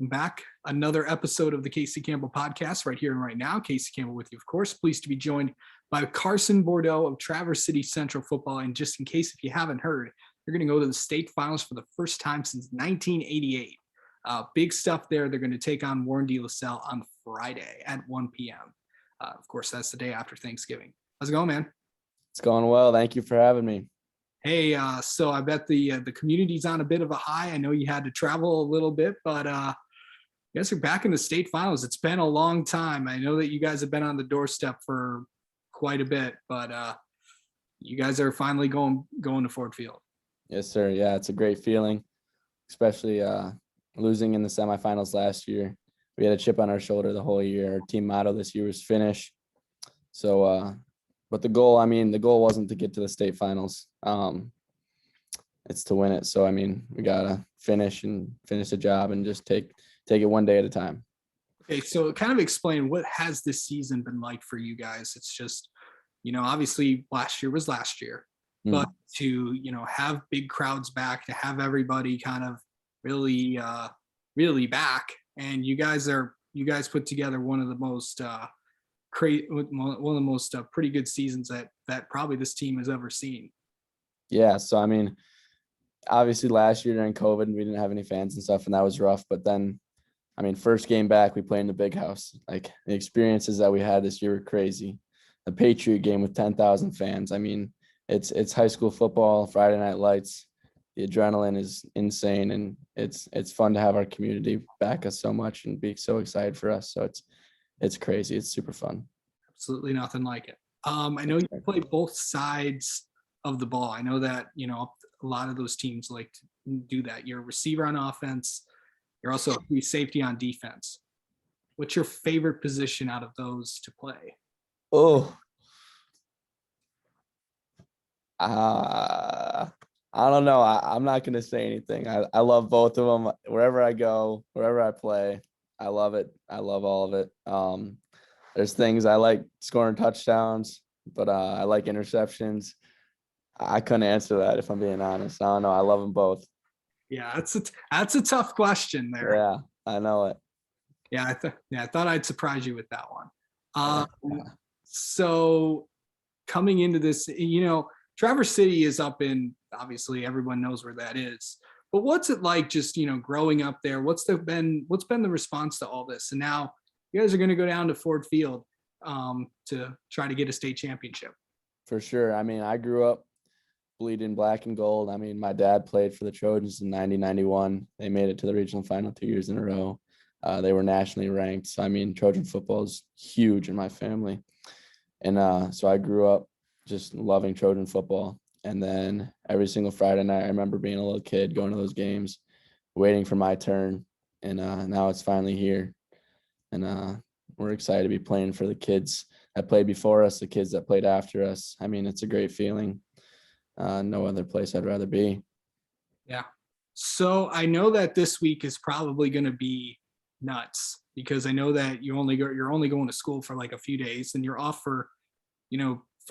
Back another episode of the Casey Campbell podcast right here and right now. Casey Campbell with you, of course. Pleased to be joined by Carson Bourdo of Traverse City Central Football. And just in case if you haven't heard, they're going to go to the state finals for the first time since 1988. Big stuff there. They're going to take on Warren De La Salle on Friday at 1 p.m. Of course, that's the day after Thanksgiving. How's it going, man? It's going well. Thank you for having me. Hey, so I bet the community's on a bit of a high. I know you had to travel a little bit, but you guys are back in the state finals. It's been a long time. I know that you guys have been on the doorstep for quite a bit, but you guys are finally going to Ford Field. Yes, sir. Yeah, it's a great feeling, especially losing in the semifinals last year. We had a chip on our shoulder the whole year. Our team motto this year was finish. So, but the goal wasn't to get to the state finals. It's to win it. So, we got to finish the job and just take it one day at a time. Okay, so kind of explain what has this season been like for you guys. It's just, obviously last year was last year, but to, have big crowds back, to have everybody kind of really back, and you guys put together one of the most pretty good seasons that probably this team has ever seen. Yeah, so obviously last year during COVID we didn't have any fans and stuff, and that was rough. But then, first game back, we played in the big house. Like, the experiences that we had this year were crazy. The Patriot game with 10,000 fans. It's high school football, Friday night lights. The adrenaline is insane, and it's fun to have our community back us so much and be so excited for us. So it's crazy. It's super fun. Absolutely nothing like it. I know you play both sides of the ball. I know that, a lot of those teams like to do that. You're a receiver on offense. You're also a free safety on defense. What's your favorite position out of those to play? I don't know. I'm not going to say anything. I love both of them. Wherever I go, wherever I play, I love it. I love all of it. There's things I like scoring touchdowns, but I like interceptions. I couldn't answer that if I'm being honest. I don't know. I love them both. Yeah, that's a tough question there. Yeah, I know it. Yeah, I thought I'd surprise you with that one. So coming into this, Traverse City is up in, obviously everyone knows where that is. But what's it like just, growing up there? What's been the response to all this? And now you guys are going to go down to Ford Field to try to get a state championship. For sure. I grew up bleeding black and gold. My dad played for the Trojans in 90-91. They made it to the regional final 2 years in a row. They were nationally ranked. So, Trojan football is huge in my family. And so I grew up just loving Trojan football. And then every single Friday night, I remember being a little kid going to those games, waiting for my turn. And now it's finally here. And we're excited to be playing for the kids that played before us, the kids that played after us. It's a great feeling. No other place I'd rather be. Yeah. So I know that this week is probably going to be nuts because I know that you're only going to school for like a few days and you're off for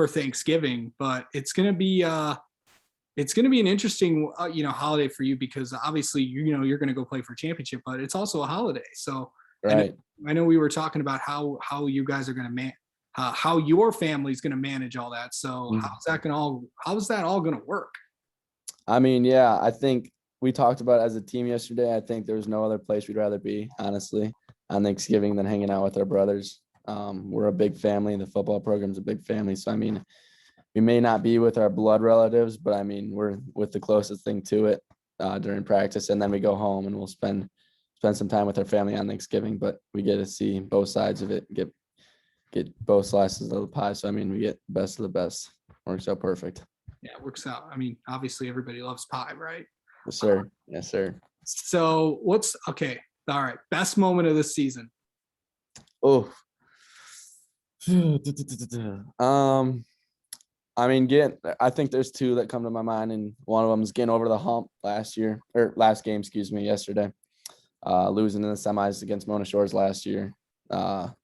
Thanksgiving, but it's going to be an interesting, holiday for you because obviously, you're going to go play for championship, but it's also a holiday. So right. I know we were talking about how you guys are going to how your family's going to manage all that. So how's that all going to work? Yeah, I think we talked about it as a team yesterday. I think there's no other place we'd rather be, honestly, on Thanksgiving than hanging out with our brothers. We're a big family. The football program's a big family. So, we may not be with our blood relatives, but we're with the closest thing to it during practice. And then we go home and we'll spend some time with our family on Thanksgiving, but we get to see both sides of it, get both slices of the pie. So, we get the best of the best. Works out perfect. Yeah, it works out. Obviously everybody loves pie, right? Yes, sir. Yes, sir. So okay. All right. Best moment of the season. Oh, I think there's two that come to my mind, and one of them is getting over the hump last game, yesterday. Losing in the semis against Mona Shores last year. I'll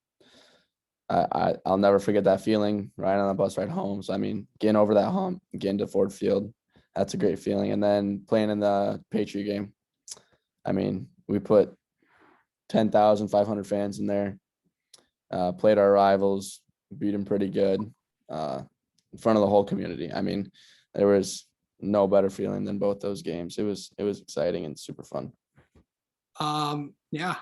never forget that feeling riding on the bus ride home. So, getting over that hump, getting to Ford Field, that's a great feeling. And then playing in the Patriot game. We put 10,500 fans in there. Played our rivals, beat them pretty good in front of the whole community. I mean, there was no better feeling than both those games. It was exciting and super fun. Yeah.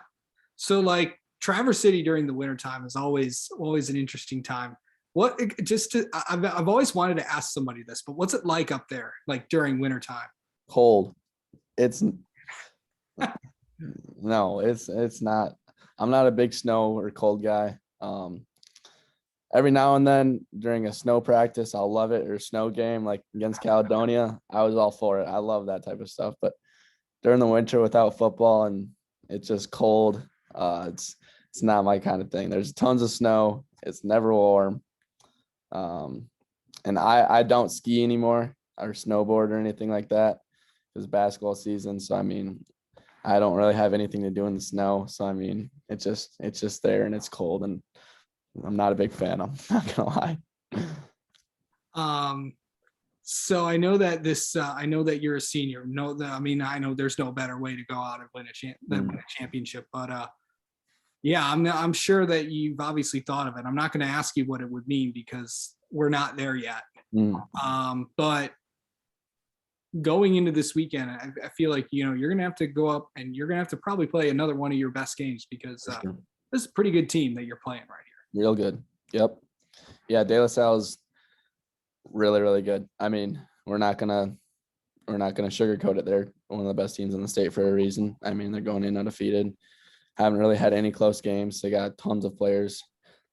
So like Traverse City during the wintertime is always an interesting time. I've always wanted to ask somebody this, but what's it like up there, like during wintertime? Cold. It's no, it's not. I'm not a big snow or cold guy. Every now and then during a snow practice, I'll love it, or a snow game like against Caledonia. I was all for it. I love that type of stuff. But during the winter without football and it's just cold, it's not my kind of thing. There's tons of snow. It's never warm. And I don't ski anymore or snowboard or anything like that because basketball season. So I mean, I don't really have anything to do in the snow. So I mean, it's just there and it's cold and I'm not a big fan. I'm not gonna lie. So I know that I know that you're a senior. I know there's no better way to go out and win a championship, but yeah, I'm sure that you've obviously thought of it. I'm not going to ask you what it would mean because we're not there yet. But going into this weekend, I feel like, you're going to have to go up and you're going to have to probably play another one of your best games because this is a pretty good team that you're playing right here. Real good. Yep. Yeah. De La Salle's really, really good. I mean, we're not gonna sugarcoat it. They're one of the best teams in the state for a reason. I mean, they're going in undefeated. Haven't really had any close games. They got tons of players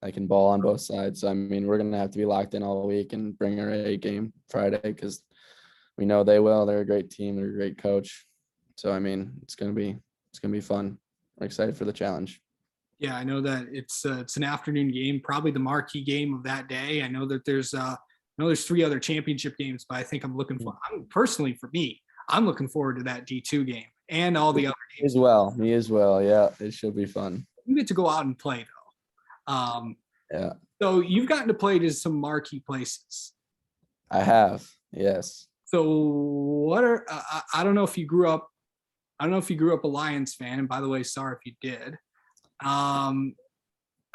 that can ball on both sides. So I mean, we're gonna have to be locked in all week and bring our A game Friday because we know they will. They're a great team. They're a great coach. So I mean, it's gonna be fun. We're excited for the challenge. Yeah, I know that it's an afternoon game, probably the marquee game of that day. I know that there's 3 other championship games, but I think I'm looking forward to that D2 game and all the other games as well. Me as well. Yeah, it should be fun. You get to go out and play though. Yeah. So you've gotten to play to some marquee places. I have, yes. So what are I don't know if you grew up a Lions fan, and by the way, sorry if you did.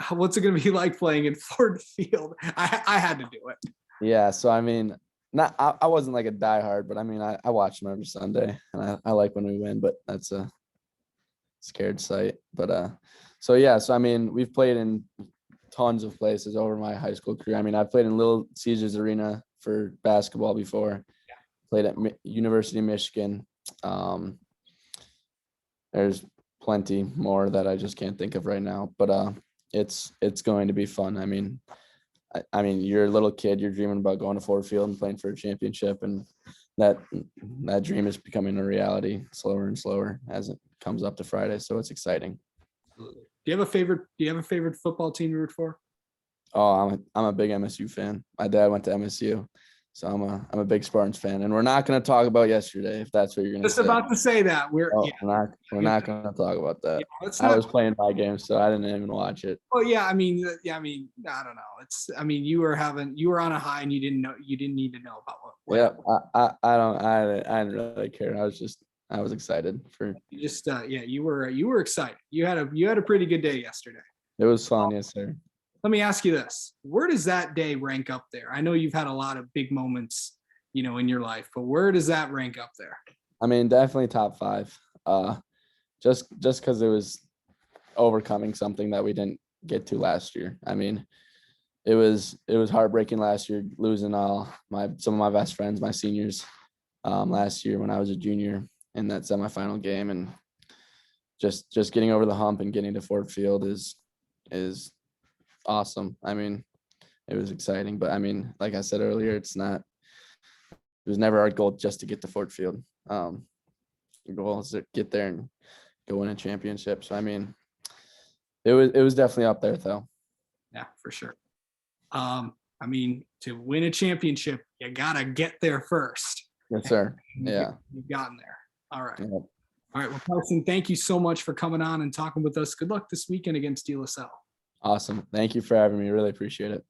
What's it going to be like playing in Ford Field? I had to do it. Yeah, so I mean, I wasn't like a diehard, but I mean, I watch them every Sunday, and I like when we win, but that's a scared sight. But so yeah, so I mean, we've played in tons of places over my high school career. I mean, I've played in Little Caesars Arena for basketball before. Yeah. Played at University of Michigan. There's plenty more that I just can't think of right now, but it's going to be fun. I mean, you're a little kid, you're dreaming about going to Ford Field and playing for a championship, and that dream is becoming a reality slower and slower as it comes up to Friday. So it's exciting. Do you have a favorite football team you root for? Oh, I'm a big MSU fan. My dad went to MSU. So I'm a big Spartans fan, and we're not going to talk about yesterday if that's what you're going to say. Just about to say that we're not going to talk about that. I was playing my game, so I didn't even watch it. Oh yeah, I mean, I don't know. You were on a high, and you didn't need to know about what. Yeah, I didn't really care. I was excited for. You were excited. You had a pretty good day yesterday. It was fun, yes sir. Let me ask you this. Where does that day rank up there? I know you've had a lot of big moments, in your life, but where does that rank up there? I mean, definitely top 5. Just because it was overcoming something that we didn't get to last year. I mean, it was heartbreaking last year, losing some of my best friends, my seniors, last year when I was a junior in that semifinal game, and just getting over the hump and getting to Ford Field is awesome. I mean, it was exciting, but I mean, like I said earlier, it was never our goal just to get to Ford Field. The goal is to get there and go win a championship. So I mean, it was definitely up there though. Yeah, for sure. I mean, to win a championship, you gotta get there first. Yes, sir. Yeah. You've gotten there. All right. Yeah. All right. Well, Carson, thank you so much for coming on and talking with us. Good luck this weekend against De La Salle. Awesome. Thank you for having me. Really appreciate it.